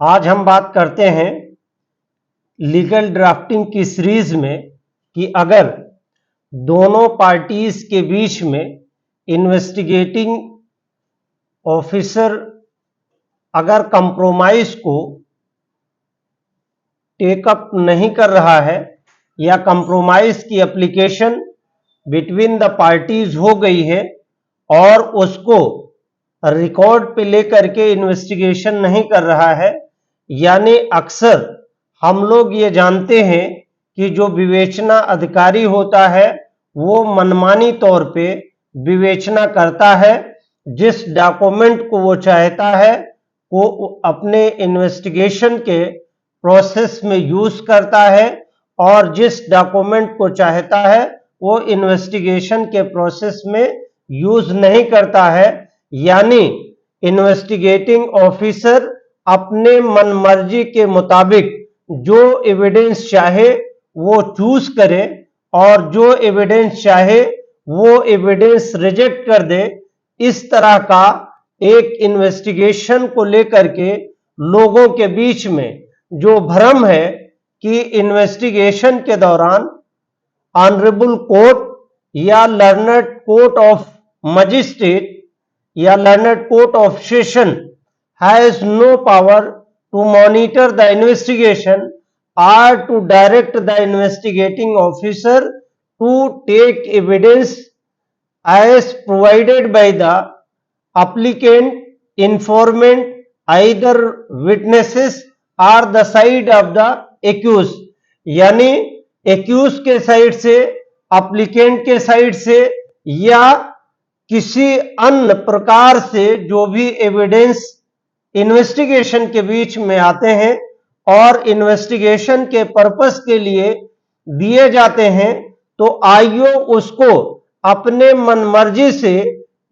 आज हम बात करते हैं लीगल ड्राफ्टिंग की सीरीज में कि अगर दोनों पार्टीज के बीच में इन्वेस्टिगेटिंग ऑफिसर अगर कंप्रोमाइज को टेकअप नहीं कर रहा है या कंप्रोमाइज की एप्लीकेशन बिटवीन द पार्टीज हो गई है और उसको रिकॉर्ड पे लेकर के इन्वेस्टिगेशन नहीं कर रहा है, यानी अक्सर हम लोग ये जानते हैं कि जो विवेचना अधिकारी होता है वो मनमानी तौर पे विवेचना करता है। जिस डॉक्यूमेंट को वो चाहता है वो अपने इन्वेस्टिगेशन के प्रोसेस में यूज करता है और जिस डॉक्यूमेंट को चाहता है वो इन्वेस्टिगेशन के प्रोसेस में यूज नहीं करता है। यानी इन्वेस्टिगेटिंग ऑफिसर अपने मनमर्जी के मुताबिक जो एविडेंस चाहे वो चूज करे और जो एविडेंस चाहे वो एविडेंस रिजेक्ट कर दे। इस तरह का एक इन्वेस्टिगेशन को लेकर के लोगों के बीच में जो भ्रम है कि इन्वेस्टिगेशन के दौरान ऑनरेबल कोर्ट या लर्नड कोर्ट ऑफ मजिस्ट्रेट या learned court of session has no power to monitor the investigation or to direct the investigating officer to take evidence as provided by the applicant, informant, either witnesses or the side of the accused। यानी accused के side से, applicant के side से या किसी अन्य प्रकार से जो भी एविडेंस इन्वेस्टिगेशन के बीच में आते हैं और इन्वेस्टिगेशन के पर्पस के लिए दिए जाते हैं, तो आईओ उसको अपने मनमर्जी से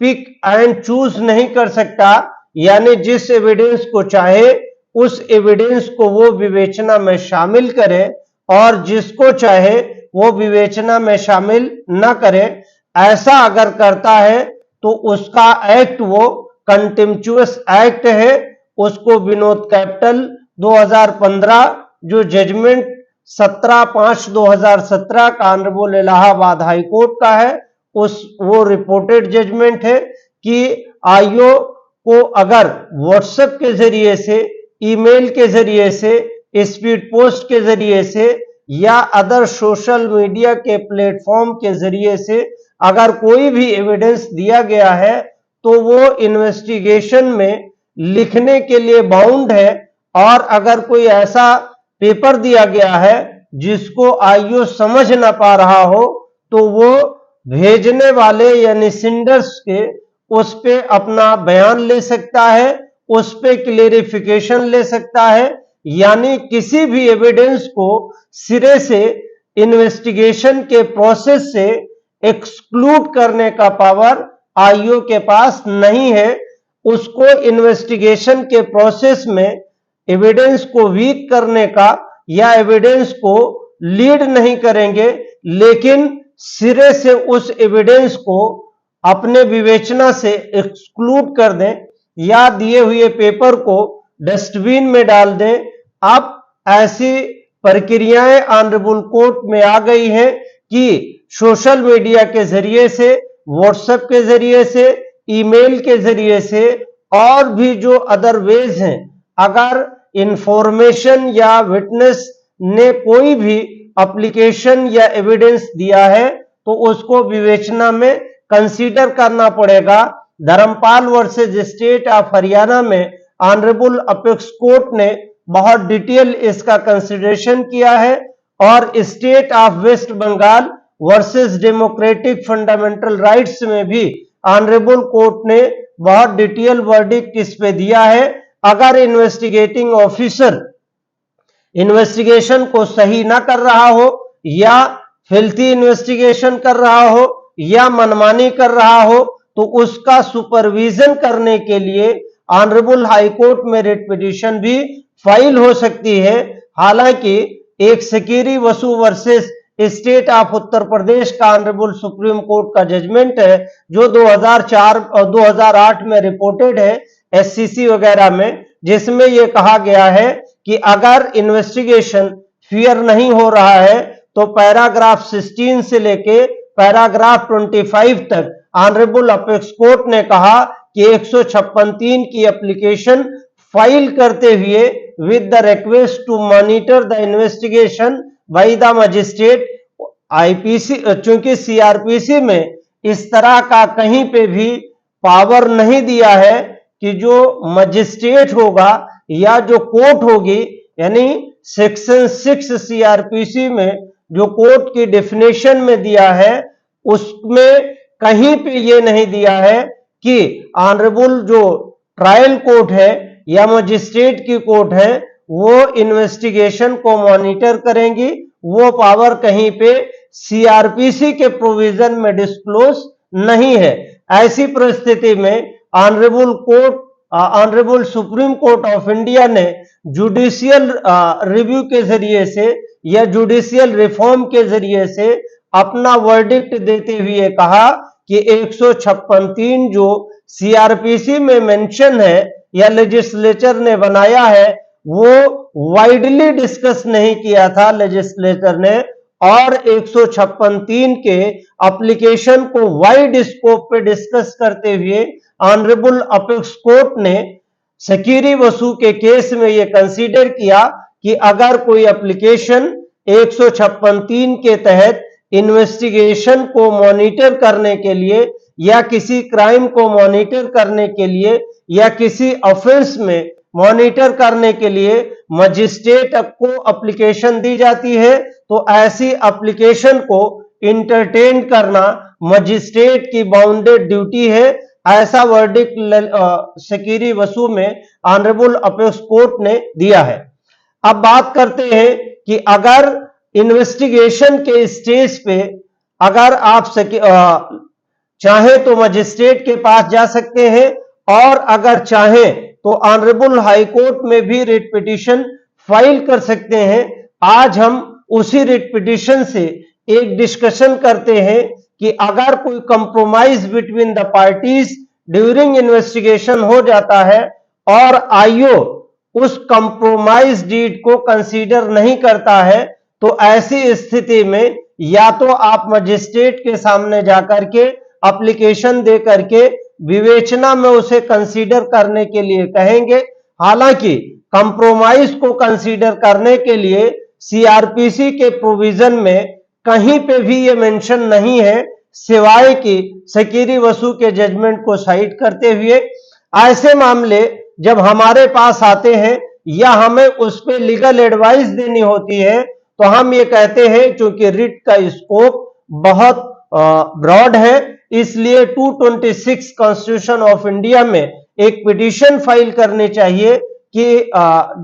पिक एंड चूज नहीं कर सकता। यानी जिस एविडेंस को चाहे उस एविडेंस को वो विवेचना में शामिल करे और जिसको चाहे वो विवेचना में शामिल न करे। ऐसा अगर करता है तो उसका एक्ट वो कंटेम्पचुअस एक्ट है। उसको विनोद कैपिटल 2015 जो जजमेंट 17/5/2017 का ऑनरेबल इलाहाबाद हाई कोर्ट का है, वो रिपोर्टेड जजमेंट है कि आईओ को अगर व्हाट्सएप के जरिए से, ईमेल के जरिए से, स्पीड पोस्ट के जरिए से या अदर सोशल मीडिया के प्लेटफॉर्म के जरिए से अगर कोई भी एविडेंस दिया गया है तो वो इन्वेस्टिगेशन में लिखने के लिए बाउंड है। और अगर कोई ऐसा पेपर दिया गया है जिसको आईओ समझ ना पा रहा हो तो वो भेजने वाले यानी सिंडर्स के उस पे अपना बयान ले सकता है, उस पे क्लेरिफिकेशन ले सकता है। यानी किसी भी एविडेंस को सिरे से इन्वेस्टिगेशन के प्रोसेस से एक्सक्लूड करने का पावर आईओ के पास नहीं है। उसको इन्वेस्टिगेशन के प्रोसेस में एविडेंस को वीक करने का या एविडेंस को लीड नहीं करेंगे, लेकिन सिरे से उस एविडेंस को अपने विवेचना से एक्सक्लूड कर दें या दिए हुए पेपर को डस्टबिन में डाल दें। अब ऐसी प्रक्रियाएं ऑनरेबल कोर्ट में आ गई हैं कि सोशल मीडिया के जरिए से, व्हाट्सएप के जरिए से, ईमेल के जरिए से और भी जो अदर वेज हैं, अगर इंफॉर्मेशन या विटनेस ने कोई भी एप्लीकेशन या एविडेंस दिया है तो उसको विवेचना में कंसीडर करना पड़ेगा। Dharampal versus state of Haryana में ऑनरेबल अपेक्स कोर्ट ने बहुत डिटेल इसका कंसीडरेशन किया है और state of West Bengal versus democratic fundamental rights में भी ऑनरेबल कोर्ट ने बहुत डिटेल वर्डिक्ट इस पे दिया है। अगर इन्वेस्टिगेटिंग ऑफिसर इन्वेस्टिगेशन को सही ना कर रहा हो या फिल्थी इन्वेस्टिगेशन कर रहा हो या मनमानी कर रहा हो तो उसका सुपरविजन करने के लिए ऑनरेबल हाई कोर्ट में रिट पिटीशन भी फाइल हो सकती है। हालांकि एक सिकीरी वसु versus state of Uttar Pradesh का ऑनरेबल सुप्रीम कोर्ट का जजमेंट है जो 2004 और 2008 में रिपोर्टेड है एससीसी वगैरह में, जिसमें यह कहा गया है कि अगर इन्वेस्टिगेशन फेयर नहीं हो रहा है तो पैराग्राफ 16 से लेके पैराग्राफ 25 तक ऑनरेबल अपेक्स कोर्ट ने कहा कि 156(3) की एप्लीकेशन फाइल करते हुए with the request to monitor the investigation by the magistrate. IPC चूंकि सीआरपीसी में इस तरह का कहीं पे भी पावर नहीं दिया है कि जो मजिस्ट्रेट होगा या जो कोर्ट होगी, यानी सेक्शन 6 सीआरपीसी में जो कोर्ट की डेफिनेशन में दिया है उसमें कहीं पे ये नहीं दिया है कि ऑनरेबल जो ट्रायल कोर्ट है या मजिस्ट्रेट की कोर्ट है वो इन्वेस्टिगेशन को मॉनिटर करेंगी। वो पावर कहीं पे सीआरपीसी के प्रोविजन में डिस्क्लोज नहीं है। ऐसी परिस्थिति में honourable supreme court of India ने जुडिशियल रिव्यू के जरिए से या जुडिशियल रिफॉर्म के जरिए से अपना वर्डिक्ट देते हुए कहा कि 156(3) जो सीआरपीसी में मेंशन है या लेजिस्लेचर ने बनाया है वो वाइडली डिस्कस नहीं किया था लेजिस्लेचर ने, और 156(3) के एप्लीकेशन को वाइड स्कोप पे डिस्कस करते हुए ऑनरेबल अपेक्स कोर्ट ने सकीरी वसू के केस में यह कंसीडर किया कि अगर कोई एप्लीकेशन 156(3) के तहत इन्वेस्टिगेशन को मॉनिटर करने के लिए या किसी क्राइम को मॉनिटर करने के लिए या किसी ऑफेंस में मॉनिटर करने के लिए मजिस्ट्रेट को एप्लीकेशन दी जाती है तो ऐसी एप्लीकेशन को इंटरटेन करना मजिस्ट्रेट की बाउंडेड ड्यूटी है। ऐसा वर्डिक्ट सकीरी वसू में ऑनरेबल अपेक्स कोर्ट ने दिया है। अब बात करते हैं कि अगर इन्वेस्टिगेशन के स्टेज पे अगर आप चाहे तो मजिस्ट्रेट के पास जा सकते हैं और अगर चाहे तो ऑनरेबल हाई कोर्ट में भी रिट पिटीशन फाइल कर सकते हैं। आज हम उसी रिट पिटीशन से एक डिस्कशन करते हैं कि अगर कोई compromise between the parties during investigation हो जाता है और आईओ उस कंप्रोमाइज डीड को कंसीडर नहीं करता है तो ऐसी स्थिति में या तो आप मजिस्ट्रेट के सामने जाकर के एप्लीकेशन दे करके विवेचना में उसे कंसीडर करने के लिए कहेंगे। हालांकि कंप्रोमाइज को कंसीडर करने के लिए सीआरपीसी के प्रोविजन में कहीं पे भी ये मेंशन नहीं है सिवाय कि सकीरी वसू के जजमेंट को साइट करते हुए। ऐसे मामले जब हमारे पास आते हैं या हमें उस पर लीगल एडवाइस देनी होती है तो हम ये कहते हैं क्योंकि रिट का स्कोप बहुत ब्रॉड है इसलिए 226 कॉन्स्टिट्यूशन ऑफ इंडिया में एक पिटीशन फाइल करनी चाहिए कि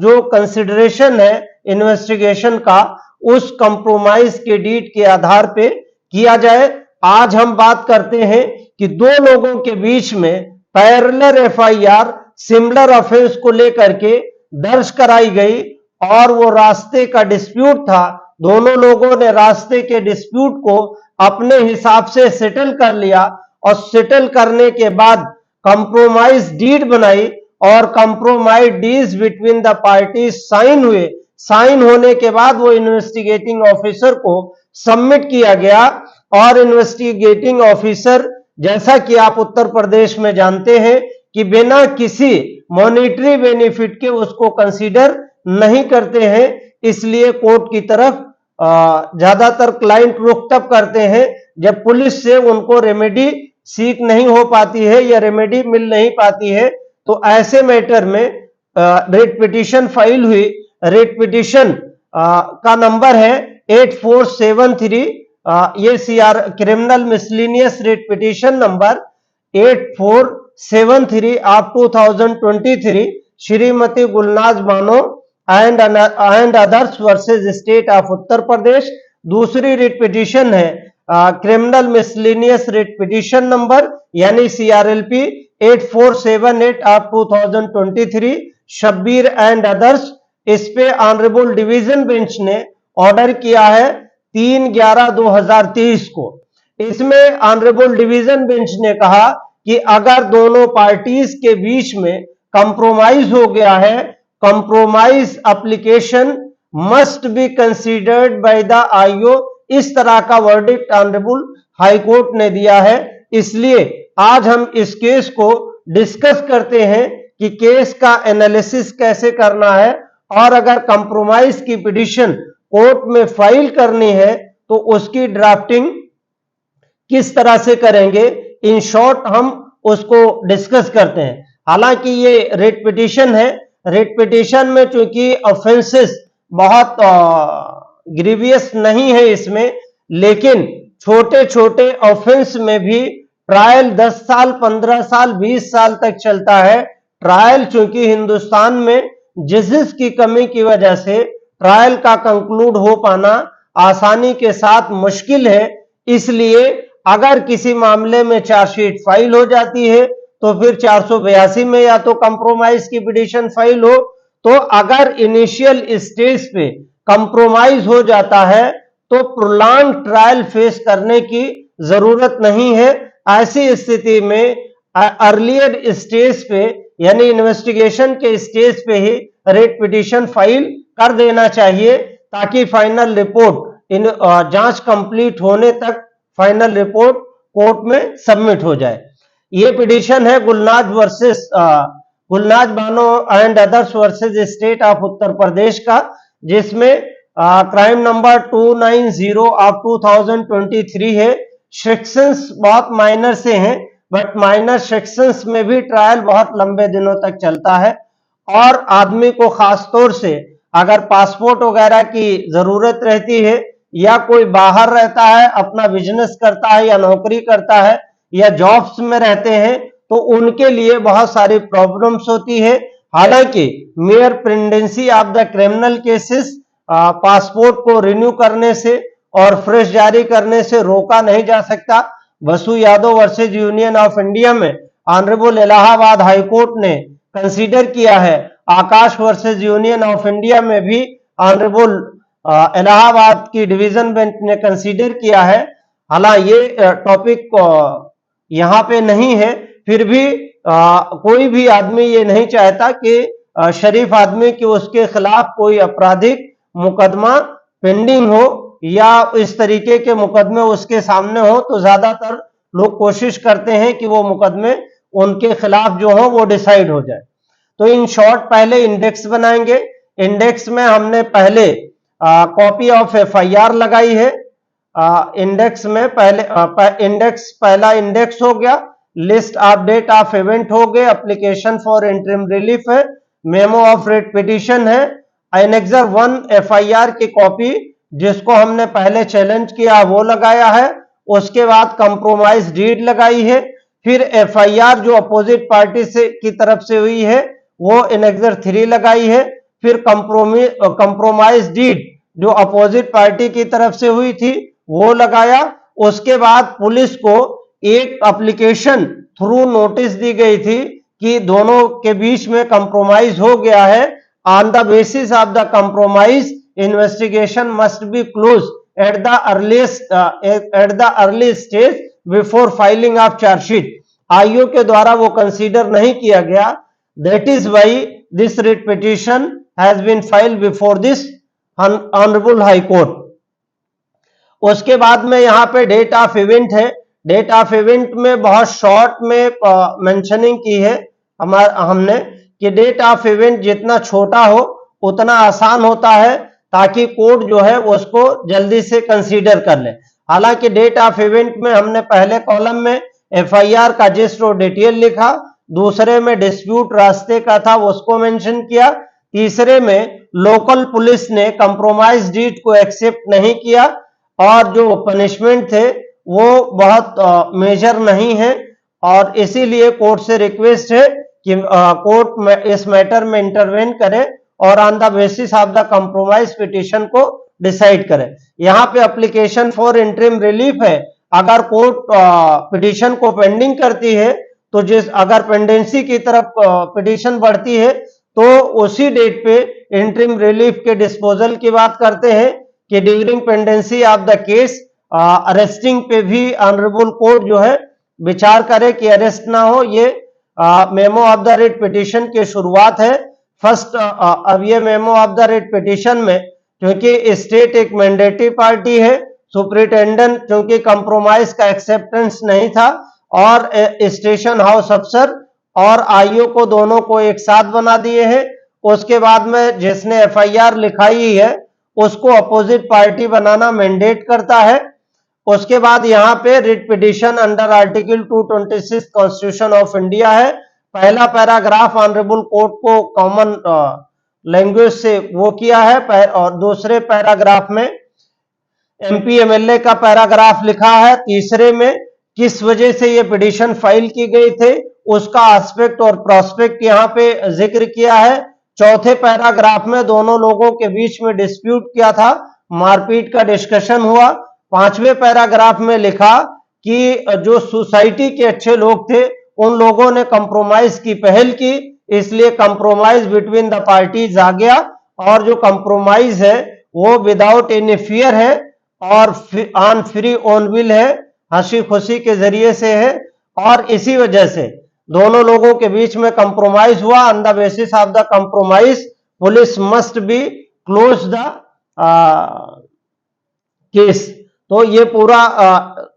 जो कंसिडरेशन है इन्वेस्टिगेशन का उस कंप्रोमाइज के डीड के आधार पे किया जाए। आज हम बात करते हैं कि दो लोगों के बीच में पैरेलल एफआईआर सिमिलर ऑफेंस को लेकर के दर्ज कराई गई और वो रास्ते का डिस्प्यूट था। दोनों लोगों ने रास्ते के डिस्प्यूट को अपने हिसाब से सेटल कर लिया और सेटल करने के बाद कंप्रोमाइज डीड बनाई और compromise deed between the parties sign हुए। साइन होने के बाद वो इन्वेस्टिगेटिंग ऑफिसर को सबमिट किया गया और इन्वेस्टिगेटिंग ऑफिसर, जैसा कि आप उत्तर प्रदेश में जानते हैं कि बिना किसी मॉनिटरी बेनिफिट के उसको कंसीडर नहीं करते हैं, इसलिए कोर्ट की तरफ ज्यादातर क्लाइंट रुख तब करते हैं जब पुलिस से उनको रेमेडी सीक नहीं हो पाती है या रेमेडी मिल नहीं पाती है। तो ऐसे मैटर में रेट पिटीशन फाइल हुई। रेट पिटीशन का नंबर है 8473, ये criminal miscellaneous writ petition number 8473 of 2023 Shrimati Gulnaz Bano and others versus state of Uttar Pradesh. दूसरी रिट पिटीशन है criminal miscellaneous writ petition number यानी CRLP 8478 of 2023 Shabbir and others. इस पे ऑनरेबल डिवीजन बेंच ने ऑर्डर किया है 3/11/2023 को। इसमें ऑनरेबल डिवीजन बेंच ने कहा कि अगर दोनों पार्टीज के बीच में कंप्रोमाइज हो गया है, compromise application must be considered by the IO, इस तरह का वर्डिक्ट ऑनरेबल हाई कोर्ट ने दिया है। इसलिए आज हम इस केस को डिस्कस करते हैं कि केस का एनालिसिस कैसे करना है, और अगर कंप्रोमाइज की पिटीशन कोर्ट में फाइल करनी है तो उसकी ड्राफ्टिंग किस तरह से करेंगे, इन शॉर्ट हम उसको डिस्कस करते हैं। हालांकि ये रिट पिटीशन है, रिट पिटीशन में चूंकि ऑफेंसेस बहुत ग्रीवियस नहीं है इसमें, लेकिन छोटे छोटे ऑफेंस में भी ट्रायल 10 साल, 15 साल, 20 साल तक चलता है। ट्रायल चूंकि हिंदुस्तान में जजेस की कमी की वजह से ट्रायल का कंक्लूड हो पाना आसानी के साथ मुश्किल है, इसलिए अगर किसी मामले में चार्जशीट फाइल हो जाती है तो फिर 482 में या तो कंप्रोमाइज की पिटीशन फाइल हो, तो अगर इनिशियल स्टेज पे कंप्रोमाइज हो जाता है तो प्रोलॉन्ग ट्रायल फेस करने की जरूरत नहीं है। ऐसी स्थिति में अर्लियर स्टेज पे यानी इन्वेस्टिगेशन के स्टेज पे ही रिट पिटीशन फाइल कर देना चाहिए, ताकि फाइनल रिपोर्ट इन जांच कंप्लीट होने तक फाइनल रिपोर्ट कोर्ट में सबमिट हो जाए। ये पिटीशन है Gulnaz versus Gulnaz Bano and others versus state of Uttar Pradesh का, जिसमें क्राइम नंबर 290 ऑफ 2023 है। सेक्शंस बहुत माइनर से हैं, बट माइनर सेक्शंस में भी ट्रायल बहुत लंबे दिनों तक चलता है, और आदमी को खासतौर से अगर पासपोर्ट वगैरह की जरूरत रहती है, या कोई बाहर रहता है, अपना बिजनेस करता है या नौकरी करता है या जॉब्स में रहते हैं, तो उनके लिए बहुत सारी प्रॉब्लम्स होती है। हालांकि mere pendency of the criminal cases passport को रिन्यू करने से और फ्रेश जारी करने से रोका नहीं जा सकता। Basu Yadav versus union of India में ऑनरेबल इलाहाबाद हाई कोर्ट ने कंसीडर किया है, आकाश वर्सेज यूनियन ऑफ इंडिया में भी ऑनरेबल इलाहाबाद की डिवीजन बेंच ने कंसीडर किया है। हालांकि ये टॉपिक यहाँ पे नहीं है, फिर भी कोई भी आदमी ये नहीं चाहता कि शरीफ आदमी कि उसके खिलाफ कोई आपराधिक मुकदमा पेंडिंग हो या इस तरीके के मुकदमे उसके सामने हो, तो ज्यादातर लोग कोशिश करते हैं कि वो मुकदमे उनके खिलाफ जो हो वो डिसाइड हो जाए। तो इन शॉर्ट पहले इंडेक्स बनाएंगे। इंडेक्स में हमने पहले कॉपी ऑफ एफआईआर लगाई है। इंडेक्स में पहले इंडेक्स पहला इंडेक्स हो गया, list of date of event हो गए, एप्लीकेशन फॉर इंटरिम रिलीफ है, मेमो ऑफ रिट पिटीशन है, एनेक्सर 1 एफआईआर की कॉपी जिसको हमने पहले चैलेंज किया वो लगाया है, उसके बाद कंप्रोमाइज डीड लगाई है, फिर एफआईआर जो अपोजिट पार्टी से की तरफ से हुई है वो एनेक्सर 3 लगाई है, फिर कंप्रोमाइज डीड जो अपोजिट पार्टी की तरफ से हुई थी वो लगाया। उसके बाद पुलिस को एक एप्लीकेशन थ्रू नोटिस दी गई थी कि दोनों के बीच में कंप्रोमाइज हो गया है। On the basis of the compromise investigation must be close at the early stage before filing of chargesheet. IO के द्वारा वो कंसीडर नहीं किया गया, that is why this writ petition has been filed before this honourable high court. उसके बाद में यहाँ पे डेट ऑफ इवेंट है। डेट ऑफ इवेंट में बहुत शॉर्ट में मेंशनिंग की है हमने कि डेट ऑफ इवेंट जितना छोटा हो उतना आसान होता है, ताकि कोर्ट जो है उसको जल्दी से कंसीडर कर ले। हालांकि डेट ऑफ इवेंट में हमने पहले कॉलम में एफआईआर का जिस्ट और डिटेल लिखा, दूसरे में डिस्प्यूट रास्ते का था उसको मेंशन किया, तीसरे में लोकल पुलिस ने कंप्रोमाइज डीड को एक्सेप्ट नहीं किया, और जो पनिशमेंट थे वो बहुत मेजर नहीं है, और इसीलिए कोर्ट से रिक्वेस्ट है कि कोर्ट में इस मैटर में इंटरवेन करे और on the basis of the compromise petition को डिसाइड करे। यहाँ पे एप्लीकेशन फॉर इंटरिम रिलीफ है, अगर कोर्ट पिटीशन को पेंडिंग करती है तो अगर पेंडेंसी की तरफ पिटीशन बढ़ती है तो उसी डेट पे इंटरिम रिलीफ के डिस्पोजल की बात करते हैं कि during pendency of the case arresting पे भी ऑनरेबल कोर्ट जो है विचार करे कि अरेस्ट ना हो, ये memo of the writ petition की शुरुआत है। फर्स्ट अब ये memo of the writ petition में, क्योंकि स्टेट एक मैंडेटरी पार्टी है, सुप्रिंटेंडेंट क्योंकि कंप्रोमाइज का एक्सेप्टेंस नहीं था, और स्टेशन हाउस अफसर और आईओ को दोनों को एक साथ बना दिए हैं। उसके बाद में जिसने एफआईआर लिखाई है उसको अपोजिट पार्टी बनाना मैंडेट करता है। उसके बाद यहाँ पे writ petition under article 226 constitution of India है। पहला पैराग्राफ ऑनरेबल कोर्ट को कॉमन लैंग्वेज से वो किया है, और दूसरे पैराग्राफ में एमपी एमएलए का पैराग्राफ लिखा है। तीसरे में किस वजह से ये पिटीशन फाइल की गई थे उसका एस्पेक्ट और प्रोस्पेक्ट यहाँ पे जिक्र किया है। चौथे पैराग्राफ में दोनों लोगों के बीच में डिस्प्यूट किया था, मारपीट का डिस्कशन हुआ। पांचवें पैराग्राफ में लिखा कि जो सोसाइटी के अच्छे लोग थे उन लोगों ने कंप्रोमाइज की पहल की, इसलिए कंप्रोमाइज बिटवीन द पार्टीज आ गया, और जो कंप्रोमाइज है वो विदाउट एनी फियर है और ऑन फ्री ओन विल है, हंसी खुशी के जरिए से है। और इसी वजह से दोनों लोगों के बीच में कंप्रोमाइज हुआ। On the basis of the compromise police must be close the case. तो ये पूरा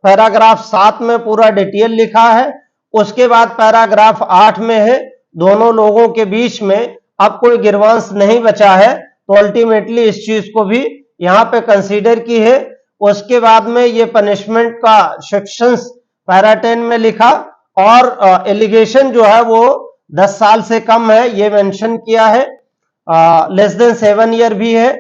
पैराग्राफ 7 में पूरा डिटेल लिखा है। उसके बाद पैराग्राफ 8 में है दोनों लोगों के बीच में अब कोई गिरवांश नहीं बचा है, तो अल्टीमेटली इस चीज को भी यहाँ पे कंसीडर की है। उसके बाद में ये पनिशमेंट का सेक्शंस पैरा 10 में लिखा, और एलिगेशन जो है वो 10 साल से कम है ये मेंशन किया है, लेस देन 7 ईयर भी है।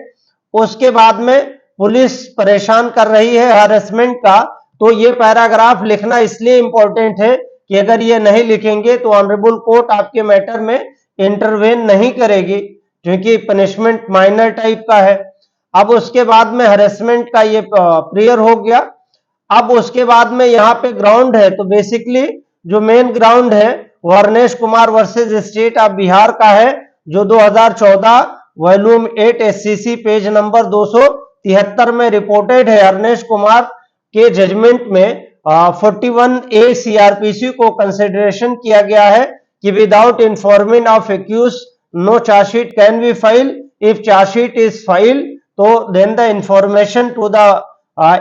उसके बाद में पुलिस परेशान कर रही है हैरेसमेंट का, तो ये पैराग्राफ लिखना इसलिए इंपॉर्टेंट है कि अगर ये नहीं लिखेंगे तो ऑनरेबल कोर्ट आपके मैटर में इंटरवेन नहीं करेगी, क्योंकि पनिशमेंट माइनर टाइप का है। अब उसके बाद में हैरेसमेंट का ये प्रेयर हो गया। अब उसके बाद में यहाँ पे ग्राउंड है, तो बेसिकली जो मेन ग्राउंड है वो Harnesh Kumar versus state of Bihar का है, जो 2014 वॉल्यूम 8 एससीसी पेज नंबर 273 में रिपोर्टेड है। हरनेश कुमार के जजमेंट में 41A सीआरपीसी को कंसिडरेशन किया गया है कि without informing of accuse no chargesheet can be file, if chargesheet is file तो then the information to the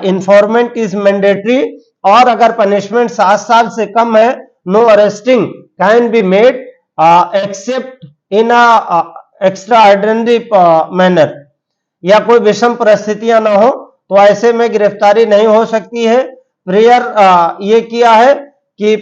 informant is mandatory, और अगर पनिशमेंट 7 साल से कम है no arresting can be made except in extraordinary manner, या कोई विषम परिस्थितियां ना हो तो ऐसे में गिरफ्तारी नहीं हो सकती है। प्रेयर ये किया है कि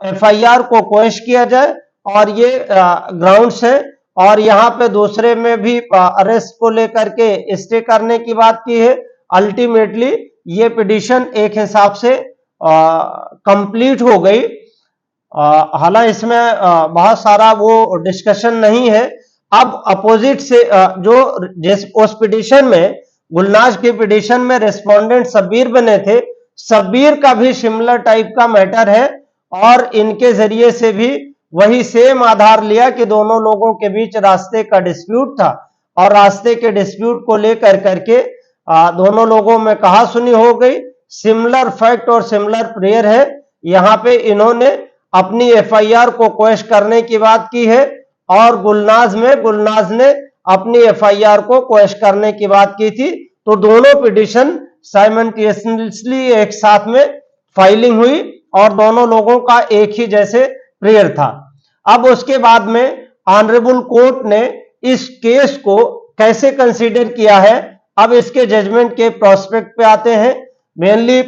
एफआईआर को क्वेश किया जाए, और ये ग्राउंड्स है। और यहाँ पे दूसरे में भी अरेस्ट को लेकर के स्टे करने की बात की है। अल्टीमेटली ये पिटीशन एक हिसाब से कंप्लीट हो गई। हालांकि इसमें बहुत सारा वो डिस्कशन नहीं है। अब अपोजिट से जो जिस उस पिटीशन में गुलनाज की पिटीशन में रेस्पोंडेंट शब्बीर बने थे, शब्बीर का भी सिमिलर टाइप का मैटर है, और इनके जरिए से भी वही सेम आधार लिया कि दोनों लोगों के बीच रास्ते का डिस्प्यूट था, और रास्ते के डिस्प्यूट को लेकर करके दोनों लोगों में कहा सुनी हो गई। सिमिलर फैक्ट और सिमिलर प्रेयर है। यहाँ पे इन्होंने अपनी एफआईआर को क्वेश करने की बात की है, और गुलनाज ने अपनी एफआईआर को क्वेश करने की बात की थी। तो दोनों पिटीशन साइमल्टेनियसली एक साथ में फाइलिंग हुई, और दोनों लोगों का एक ही जैसे प्रेयर था। अब उसके बाद में ऑनरेबल कोर्ट ने इस केस को कैसे कंसीडर किया है, अब इसके जजमेंट के प्रोस्पेक्ट पे आते हैं। मेनली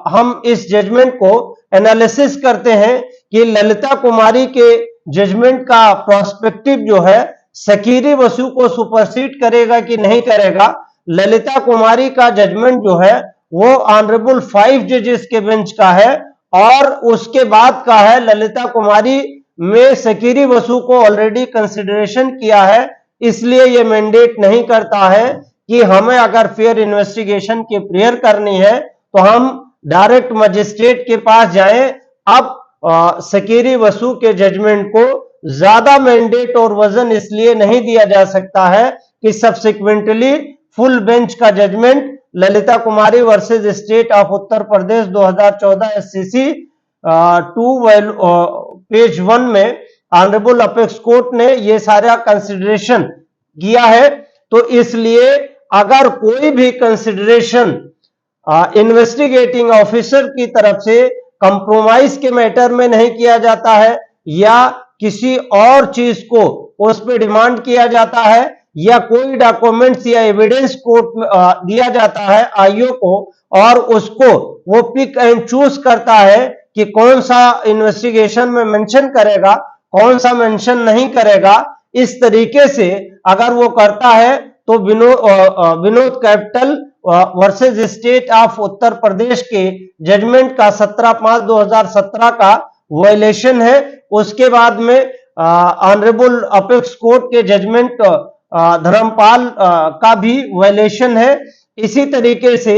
हम इस जजमेंट को एनालिसिस करते हैं कि ललिता कुमारी के जजमेंट का प्रोस्पेक्टिव जो है सकीरी वसु को सुपरसीड करेगा कि नहीं करेगा। ललिता कुमारी का जजमेंट जो है वो ऑनरेबल 5 जजेस के बेंच का है, और उसके बाद का है ललिता कुमारी में सकीरी वसु को ऑलरेडी कंसिडरेशन किया है, इसलिए ये मैंडेट नहीं करता है कि हमें अगर फेयर इन्वेस्टिगेशन की प्रेयर करनी है तो हम डायरेक्ट मजिस्ट्रेट के पास जाएं। अब सकीरी वसु के जजमेंट को ज्यादा मैंडेट और वजन इसलिए नहीं दिया जा सकता है कि सब्सिक्वेंटली फुल बेंच का judgement Lalita Kumari versus state of Uttar Pradesh 2014 SCC 2 page 1 में ऑनरेबल अपेक्स कोर्ट ने ये सारा कंसिडरेशन किया है। तो इसलिए अगर कोई भी कंसिडरेशन इन्वेस्टिगेटिंग ऑफिसर की तरफ से कंप्रोमाइज के मैटर में नहीं किया जाता है या किसी और चीज को उस पर डिमांड किया जाता है या कोई डॉक्यूमेंट्स या एविडेंस कोर्ट में दिया जाता है आईओ को और उसको वो पिक एंड चूज करता है कि कौन सा इन्वेस्टिगेशन में मेंशन करेगा, कौन सा मेंशन नहीं करेगा, इस तरीके से अगर वो करता है तो Vinod capital versus state of Uttar Pradesh के जजमेंट का 17/5/2017 का वायलेशन है। उसके बाद में ऑनरेबल अपेक्स कोर्ट के जजमेंट धर्मपाल का भी वायलेशन है। इसी तरीके से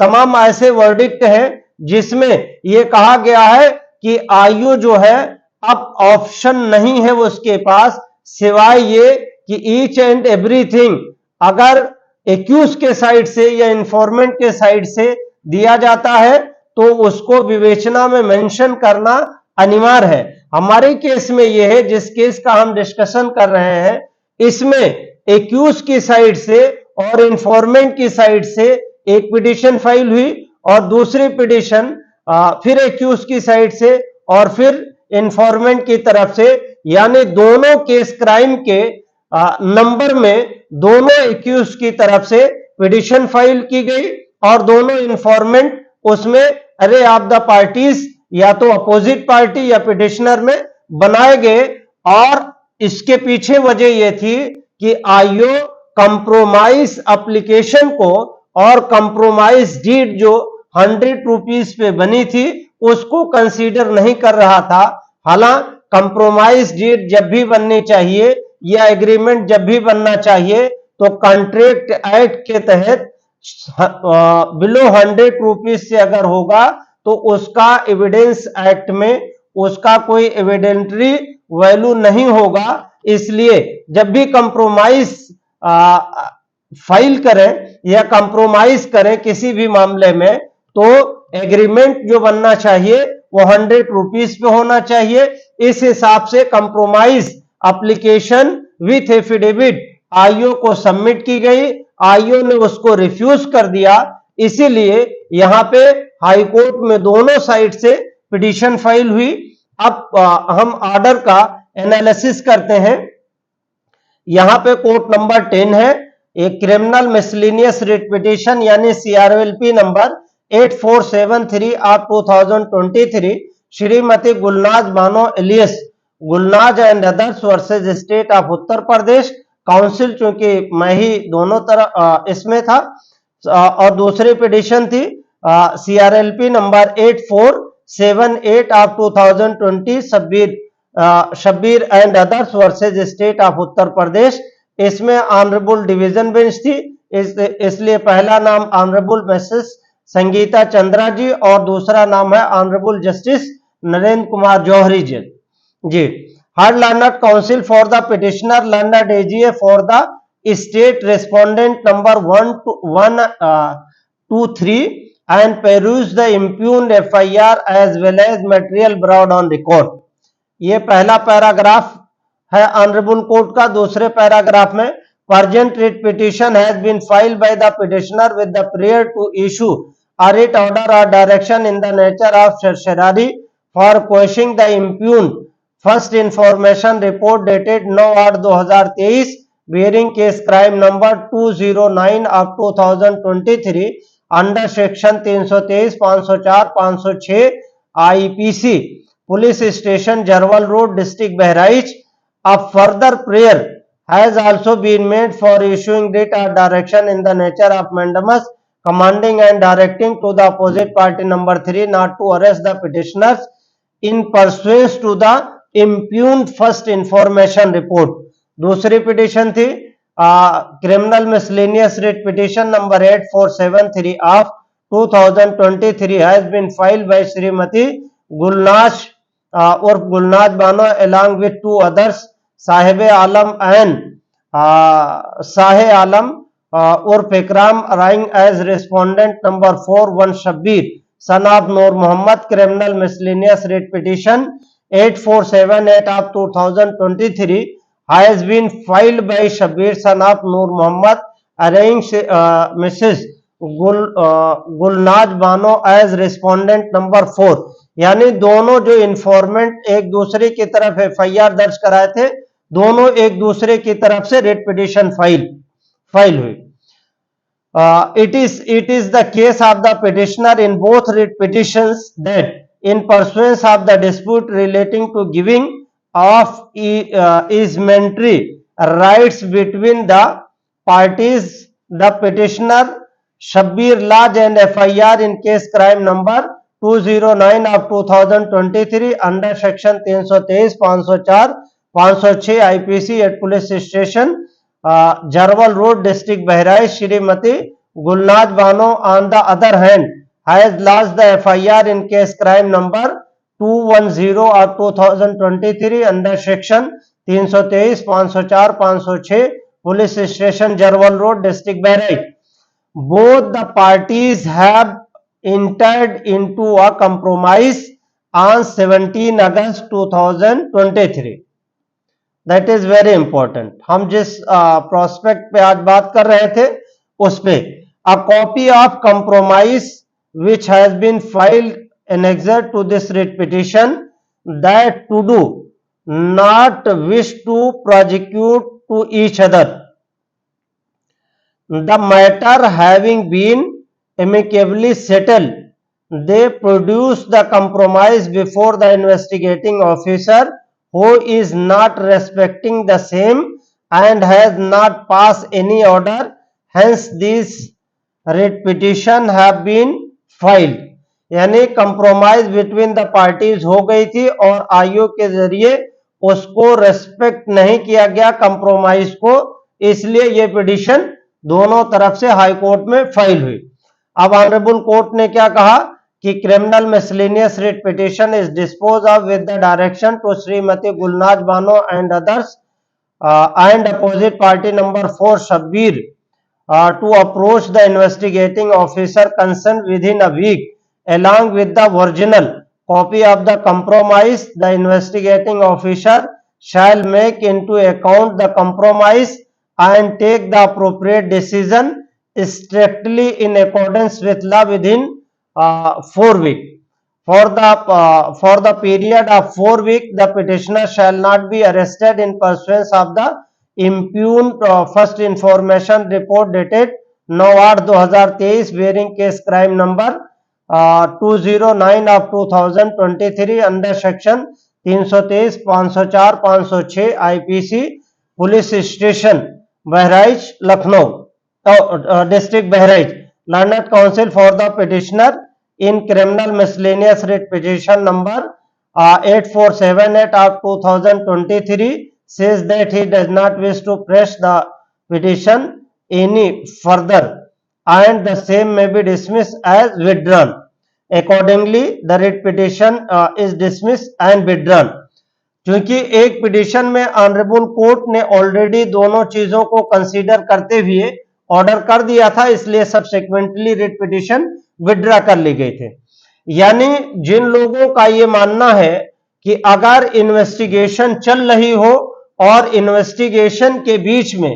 तमाम ऐसे वर्डिक्ट हैं जिसमें यह कहा गया है कि आईओ जो है अब ऑप्शन नहीं है वो उसके पास, सिवाय ये कि ईच एंड एवरीथिंग अगर एक्यूज के साइड से या इंफॉर्मेंट के साइड से दिया जाता है तो उसको विवेचना में मेंशन करना अनिवार्य है। हमारे केस में यह है, जिस केस का हम डिस्कशन कर रहे हैं, इसमें एक्यूज की साइड से और इंफॉर्मेंट की साइड से एक पिटीशन फाइल हुई और दूसरी पिटीशन फिर एक्यूज की साइड से और फिर इंफॉर्मेंट की तरफ से, यानी दोनों केस क्राइम के नंबर में दोनों एक्यूज की तरफ से पिटीशन फाइल की गई और दोनों इंफॉर्मेंट उसमें अरे ऑफ द पार्टीज या तो अपोजिट पार्टी या पिटिशनर में बनाए गए। और इसके पीछे वजह यह थी कि आईओ कंप्रोमाइज एप्लीकेशन को और कंप्रोमाइज डीड जो 100 रुपीस पे बनी थी उसको कंसीडर नहीं कर रहा था। हालांकि कंप्रोमाइज डीड जब भी बननी चाहिए या एग्रीमेंट जब भी बनना चाहिए तो कॉन्ट्रैक्ट एक्ट के तहत बिलो 100 रुपीस से अगर होगा तो उसका एविडेंस एक्ट में उसका कोई एविडेंटरी वैल्यू नहीं होगा। इसलिए जब भी कंप्रोमाइज फाइल करें या कंप्रोमाइज करें किसी भी मामले में तो एग्रीमेंट जो बनना चाहिए वो 100 रुपीस पे होना चाहिए। इस हिसाब से compromise application with affidavit IO को सबमिट की गई, आईओ ने उसको रिफ्यूज कर दिया। इसीलिए यहां पे हाई कोर्ट में दोनों साइड से पिटीशन फाइल हुई। अब हम ऑर्डर का एनालिसिस करते हैं। यहां पे कोर्ट नंबर 10 है, एक क्रिमिनल मिसलेनियस रिट पिटीशन यानी CRLP number 8473 of 2023 Shrimati Gulnaz Bano alias Gulnaz and others versus state of Uttar Pradesh. Counsel चूंकि मैं ही दोनों तरफ इसमें था और दूसरी पिटीशन थी CRLP number 8478 of 2020 Shabbir and others versus state of Uttar Pradesh. इसमें ऑनरेबल डिवीजन बेंच थी, इसलिए पहला नाम ऑनरेबल मिसेस संगीता चंद्रा जी और दूसरा नाम है honourable justice Narendra Kumar Johari ji. Heard learned counsel for the petitioner learned AGA for the state respondent number 1 2 3 and peruse the impugned FIR as well as material brought on record। ये पहला पैराग्राफ है ऑनरेबल कोर्ट का। दूसरे paragraph में present writ petition has been filed by the petitioner with the prayer to issue a writ order or direction in the nature of certiorari for quashing the impugned first information report dated 9/8/2023 bearing case crime number 209 of 2023 under section 323, 504, 506 IPC police station Jarwal road district Bahraich. A further prayer has also been made for issuing writ और direction in the nature of mandamus commanding and directing to the opposite party number 3 not to arrest the petitioners in pursuance to the impugned first information report. दूसरी petition थी criminal miscellaneous writ petition number 8473 of 2023 has been filed by Srimati Gulnaz or Gulnaz Bano along with two others Sahib Alam and Sahe Alam or Fikram Raing as respondent number 4 1 Shabbir son of Noor Muhammad criminal miscellaneous writ petition 8478 of 2023 has been filed by Shabir son of Noor Muhammad against Mrs. Gulnaz Bano as respondent number 4। यानी दोनों जो इंफॉर्मेंट एक दूसरे की तरफ FIR दर्ज कराए थे, दोनों एक दूसरे की तरफ से रिट पिटिशन फाइल हुई। It is the case of the petitioner in both writ petitions that in pursuance of the dispute relating to giving of easementary rights between the parties, the petitioner Shabbir lodged an FIR in case crime number 209 of 2023 under section 323, 504, 506 IPC at police station Jarwal Road, district Bahraich. Shrimati Gulnaz Bano on the other hand has lodged the FIR in case crime number 210 of 2023 under section 323, 504, 506 police station Jarwal Road, district Bahraich. Both the parties have entered into a compromise on 17 August 2023. That is very important. हम जिस prospect पे आज बात कर रहे थे उस पे a copy of compromise which has been filed annexed to this writ petition that to do not wish to prosecute to each other, the matter having been amicably settled, they produce the compromise before the investigating officer who is not respecting the same and has not passed any order, hence these writ petition have been filed। यानी compromise between the parties हो गई थी और आयोग के जरिए उसको respect नहीं किया गया कंप्रोमाइज को, इसलिए ये पिटिशन दोनों तरफ से हाई कोर्ट में फाइल हुई। अब ऑनरेबल कोर्ट ने क्या कहा कि criminal miscellaneous writ petition is dispose of with the direction to Shrimati Gulnaz Bano and others and opposite party number 4 Shabbir to approach the investigating officer concern within a week along with the original copy of the compromise. The investigating officer shall make into account the compromise and take the appropriate decision strictly in accordance with law within 4 weeks. For the period of 4 weeks, the petitioner shall not be arrested in pursuance of the impugned first information report dated 9/8/2023 bearing case crime number 209 of 2023 under section 323, 504, 506 IPC police station Bahraich Lucknow district Bahraich. Learned counsel for the petitioner in criminal miscellaneous writ petition number 8478 of 2023 says that he does not wish to press the petition any further and the same may be dismissed as withdrawn. Accordingly, the writ petition is dismissed and withdrawn. क्योंकि एक petition में honourable court ने already दोनों चीजों को consider करते हुए order कर दिया था, इसलिए सब्सिक्वेंटली रिट पिटिशन विड्रॉ कर ली गई थे। यानी जिन लोगों का ये मानना है कि अगर इन्वेस्टिगेशन चल रही हो और इन्वेस्टिगेशन के बीच में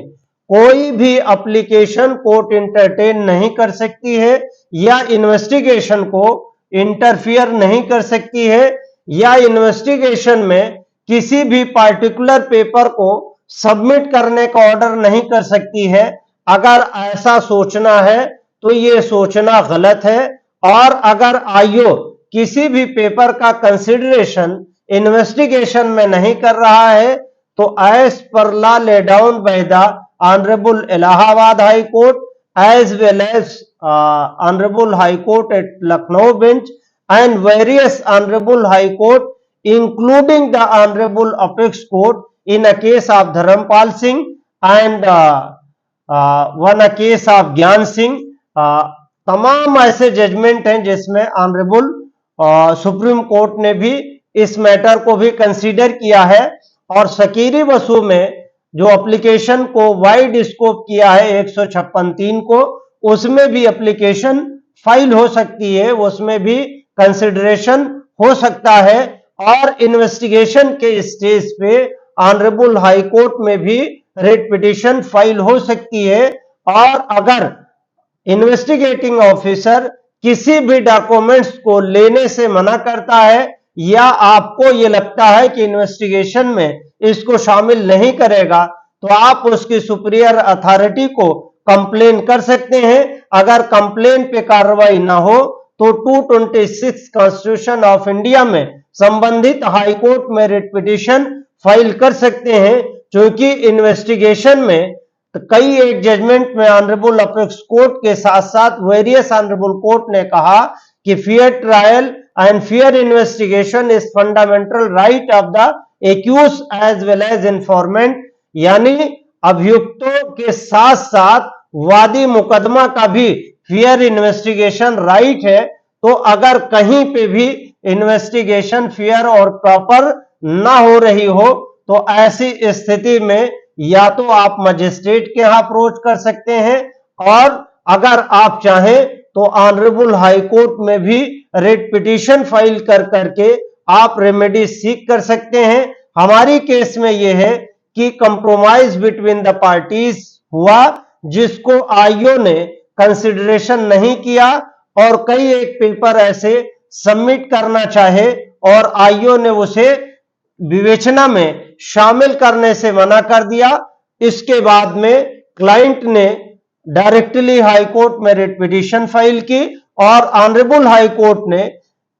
कोई भी एप्लीकेशन कोर्ट इंटरटेन नहीं कर सकती है या इन्वेस्टिगेशन को इंटरफियर नहीं कर सकती है या इन्वेस्टिगेशन में किसी भी पार्टिकुलर पेपर को सबमिट करने का ऑर्डर नहीं कर सकती है, अगर ऐसा सोचना है तो ये सोचना गलत है। और अगर आयोग किसी भी पेपर का कंसिडरेशन इन्वेस्टिगेशन में नहीं कर रहा है तो as per law lay down by the Honorable Allahabad High Court as well as Honorable High Court at Lucknow bench and various Honorable High Court including the Honorable Apex Court in a case of Dharampal Singh and one a case of Gyan Singh। तमाम ऐसे judgement हैं जिसमें honourable supreme court ने भी इस matter को भी consider किया है और शकीरी वसू में जो एप्लीकेशन को वाइड स्कोप किया है 156(3) को, उसमें भी एप्लीकेशन फाइल हो सकती है, उसमें भी कंसिडरेशन हो सकता है और इन्वेस्टिगेशन के स्टेज पे ऑनरेबल हाई कोर्ट में भी रिट पिटीशन फाइल हो सकती है। और अगर इन्वेस्टिगेटिंग ऑफिसर किसी भी डॉक्यूमेंट्स को लेने से मना करता है या आपको यह लगता है कि इन्वेस्टिगेशन में इसको शामिल नहीं करेगा, तो आप उसकी सुपीरियर अथॉरिटी को कंप्लेन कर सकते हैं। अगर कंप्लेन पे कार्रवाई ना हो तो 226 कॉन्स्टिट्यूशन ऑफ इंडिया में संबंधित हाई कोर्ट में रिट पिटीशन फाइल कर सकते हैं। क्योंकि इन्वेस्टिगेशन में कई एक जजमेंट में ऑनरेबल अपेक्स कोर्ट के साथ साथ वेरियस ऑनरेबल कोर्ट ने कहा कि fair trial and fair investigation is fundamental right of the accuse as well as informant, यानी अभियुक्तों के साथ साथ वादी मुकदमा का भी फेयर इन्वेस्टिगेशन राइट है। तो अगर कहीं पे भी इन्वेस्टिगेशन फेयर और प्रॉपर ना हो रही हो तो ऐसी स्थिति में या तो आप मजिस्ट्रेट के यहां अप्रोच कर सकते हैं, और अगर आप चाहें तो ऑनरेबल हाई कोर्ट में भी रिट पिटीशन फाइल कर करके आप रेमेडी सीख कर सकते हैं। हमारी केस में यह है कि कंप्रोमाइज बिटवीन द पार्टीज हुआ, जिसको आईओ ने कंसिडरेशन नहीं किया और कई एक पेपर ऐसे सबमिट करना चाहे और आईओ ने उसे विवेचना में शामिल करने से मना कर दिया। इसके बाद में क्लाइंट ने डायरेक्टली हाई कोर्ट में रिट पिटीशन फाइल की और ऑनरेबल हाई कोर्ट ने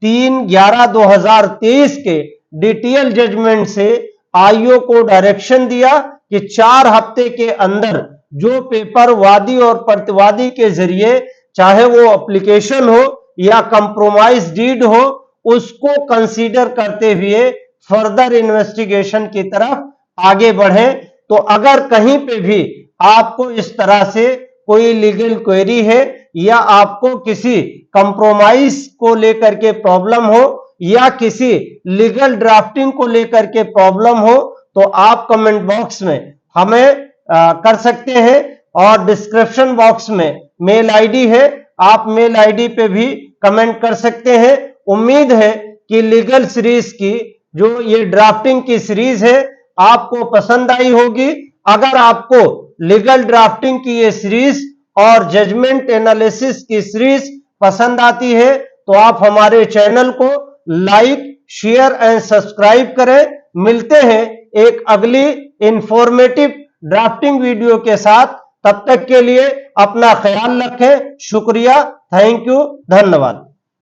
3/11/2023 के डीटीएल जजमेंट से आईओ को डायरेक्शन दिया कि 4 हफ्ते के अंदर जो पेपर वादी और प्रतिवादी के जरिए, चाहे वो एप्लीकेशन हो या कंप्रोमाइज डीड हो, उसको कंसीडर करते हुए फर्दर इन्वेस्टिगेशन की तरफ आगे बढ़े। तो अगर कहीं पे भी आपको इस तरह से कोई लीगल क्वेरी है या आपको किसी कंप्रोमाइज को लेकर के प्रॉब्लम हो या किसी लीगल ड्राफ्टिंग को लेकर के प्रॉब्लम हो, तो आप कमेंट बॉक्स में हमें कर सकते हैं। और डिस्क्रिप्शन बॉक्स में मेल आईडी है, आप मेल आईडी पे भी कमेंट कर सकते हैं। उम्मीद है कि लीगल सीरीज की जो ये ड्राफ्टिंग की सीरीज है आपको पसंद आई होगी। अगर आपको लीगल ड्राफ्टिंग की ये सीरीज और जजमेंट एनालिसिस की सीरीज पसंद आती है तो आप हमारे चैनल को लाइक, शेयर एंड सब्सक्राइब करें। मिलते हैं एक अगली इंफॉर्मेटिव ड्राफ्टिंग वीडियो के साथ। तब तक के लिए अपना ख्याल रखें। शुक्रिया, थैंक यू, धन्यवाद।